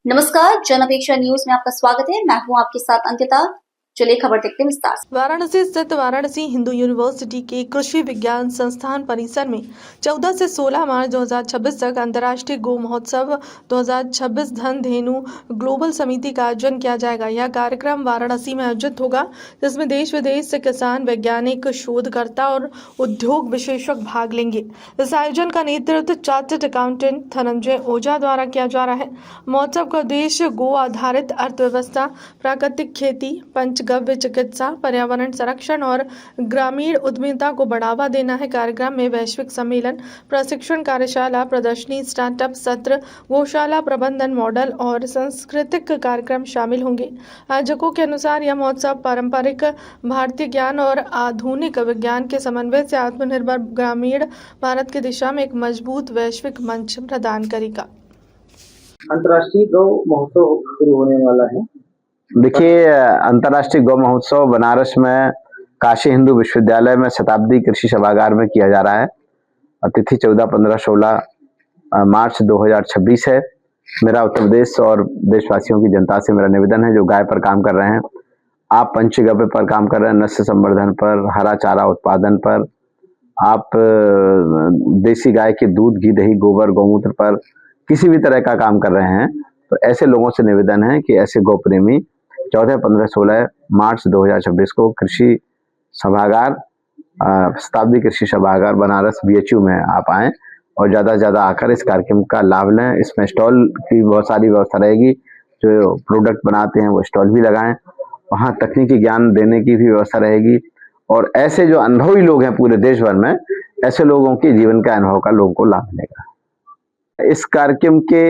नमस्कार, जनअपेक्षा न्यूज में आपका स्वागत है। मैं हूं आपके साथ अंकिता। चलिए खबर देखते हैं विस्तार से। वाराणसी स्थित वाराणसी हिंदू यूनिवर्सिटी के कृषि विज्ञान संस्थान परिसर में 14 से 16 मार्च 2026 तक अंतर्राष्ट्रीय गौ महोत्सव 2026 धन धेनु ग्लोबल समिति का आयोजन किया जाएगा। यह कार्यक्रम वाराणसी में आयोजित होगा, जिसमें देश विदेश से किसान, वैज्ञानिक, शोधकर्ता और उद्योग विशेषज्ञ भाग लेंगे। इस आयोजन का नेतृत्व चार्टर्ड अकाउंटेंट धनंजय ओझा द्वारा किया जा रहा है। महोत्सव का उद्देश्य गो आधारित अर्थव्यवस्था, प्राकृतिक खेती, पंचगव्य चिकित्सा, पर्यावरण संरक्षण और ग्रामीण उद्यमिता को बढ़ावा देना है। कार्यक्रम में वैश्विक सम्मेलन, प्रशिक्षण कार्यशाला, प्रदर्शनी, स्टार्टअप सत्र, गौशाला प्रबंधन मॉडल और सांस्कृतिक कार्यक्रम शामिल होंगे। आयोजकों के अनुसार यह महोत्सव पारंपरिक भारतीय ज्ञान और आधुनिक विज्ञान के समन्वय से आत्मनिर्भर ग्रामीण भारत की दिशा में एक मजबूत वैश्विक मंच प्रदान करेगा। अंतर्राष्ट्रीय गौ महोत्सव शुरू होने वाला है। देखिए, अंतर्राष्ट्रीय गौ महोत्सव बनारस में काशी हिंदू विश्वविद्यालय में शताब्दी कृषि सभागार में किया जा रहा है। तिथि 14, 15, 16 मार्च 2026 है। मेरा उत्तर प्रदेश और देशवासियों की जनता से मेरा निवेदन है, जो गाय पर काम कर रहे हैं, आप पंचगव्य पर काम कर रहे हैं, नस्ल संवर्धन पर, हरा चारा उत्पादन पर, आप देसी गाय के दूध, घी, दही, गोबर, गौमूत्र पर किसी भी तरह का काम कर रहे हैं, तो ऐसे लोगों से निवेदन है कि ऐसे गौ प्रेमी 14, 15, 16 मार्च 2026 को कृषि सभागार, शताब्दी कृषि सभागार बनारस BHU में आप आएँ और ज़्यादा से ज़्यादा आकर इस कार्यक्रम का लाभ लें। इसमें स्टॉल की बहुत सारी व्यवस्था रहेगी। जो प्रोडक्ट बनाते हैं वो स्टॉल भी लगाएं। वहाँ तकनीकी ज्ञान देने की भी व्यवस्था रहेगी और ऐसे जो अनुभवी लोग हैं पूरे देश भर में, ऐसे लोगों के जीवन का अनुभव का लोगों को लाभ मिलेगा। इस कार्यक्रम के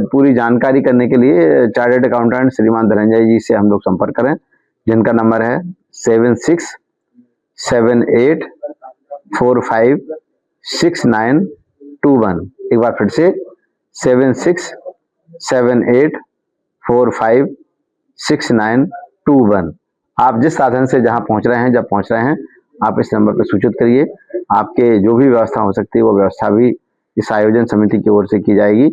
पूरी जानकारी करने के लिए चार्टर्ड अकाउंटेंट श्रीमान धनंजय जी से हम लोग संपर्क करें, जिनका नंबर है 7678456921। एक बार फिर से 7678456921। आप जिस साधन से जहां पहुंच रहे हैं, जब पहुंच रहे हैं, आप इस नंबर पर सूचित करिए। आपके जो भी व्यवस्था हो सकती है वो व्यवस्था भी इस आयोजन समिति की ओर से की जाएगी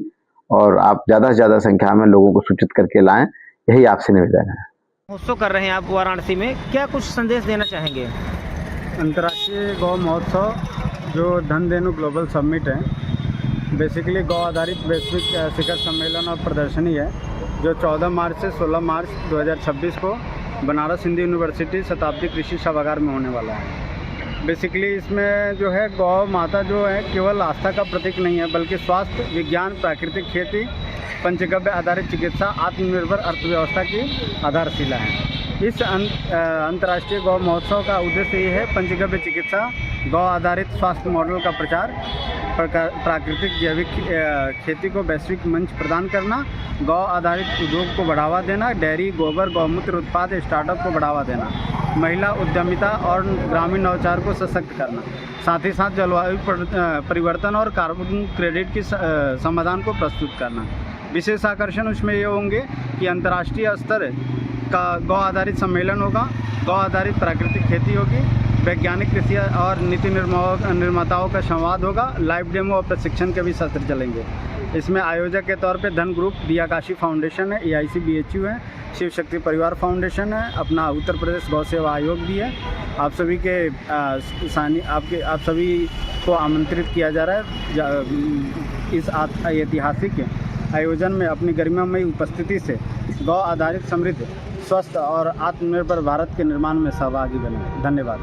और आप ज़्यादा से ज़्यादा संख्या में लोगों को सूचित करके लाएं, यही आपसे निवेदन है। महोत्सव कर रहे हैं आप वाराणसी में, क्या कुछ संदेश देना चाहेंगे? अंतर्राष्ट्रीय गौ महोत्सव जो धन धेनु ग्लोबल समिट है, बेसिकली गौ आधारित वैश्विक शिखर सम्मेलन और प्रदर्शनी है, जो 14 मार्च से 16 मार्च 2026 को बनारस हिंदू यूनिवर्सिटी शताब्दी कृषि सभागार में होने वाला है। बेसिकली इसमें जो है गौ माता जो है केवल आस्था का प्रतीक नहीं है, बल्कि स्वास्थ्य, विज्ञान, प्राकृतिक खेती, पंचगव्य आधारित चिकित्सा, आत्मनिर्भर अर्थव्यवस्था की आधारशिला है। इस अंतर्राष्ट्रीय गौ महोत्सव का उद्देश्य ये है पंचगव्य चिकित्सा, गौ आधारित स्वास्थ्य मॉडल का प्रचार, प्राकृतिक जैविक खेती को वैश्विक मंच प्रदान करना, गौ आधारित उद्योग को बढ़ावा देना, डेयरी, गोबर, गौमूत्र उत्पाद स्टार्टअप को बढ़ावा देना, महिला उद्यमिता और ग्रामीण नवाचार को सशक्त करना, साथ ही साथ जलवायु परिवर्तन और कार्बन क्रेडिट की समाधान को प्रस्तुत करना। विशेष आकर्षण उसमें ये होंगे कि अंतर्राष्ट्रीय स्तर का गौ आधारित सम्मेलन होगा, गौ आधारित प्राकृतिक खेती होगी, वैज्ञानिक कृषि और नीति निर्माताओं का संवाद होगा, लाइव डेमो और प्रशिक्षण के भी सत्र चलेंगे। इसमें आयोजक के तौर पे धन ग्रुप, दिया काशी फाउंडेशन है, EIC BHU है, शिव शक्ति परिवार फाउंडेशन है, अपना उत्तर प्रदेश गौ सेवा आयोग भी है। आप सभी के आप सभी को आमंत्रित किया जा रहा है इस ऐतिहासिक आयोजन में अपनी गरिमामयी उपस्थिति से गौ आधारित समृद्ध, स्वस्थ और आत्मनिर्भर भारत के निर्माण में सहभागी बने। धन्यवाद।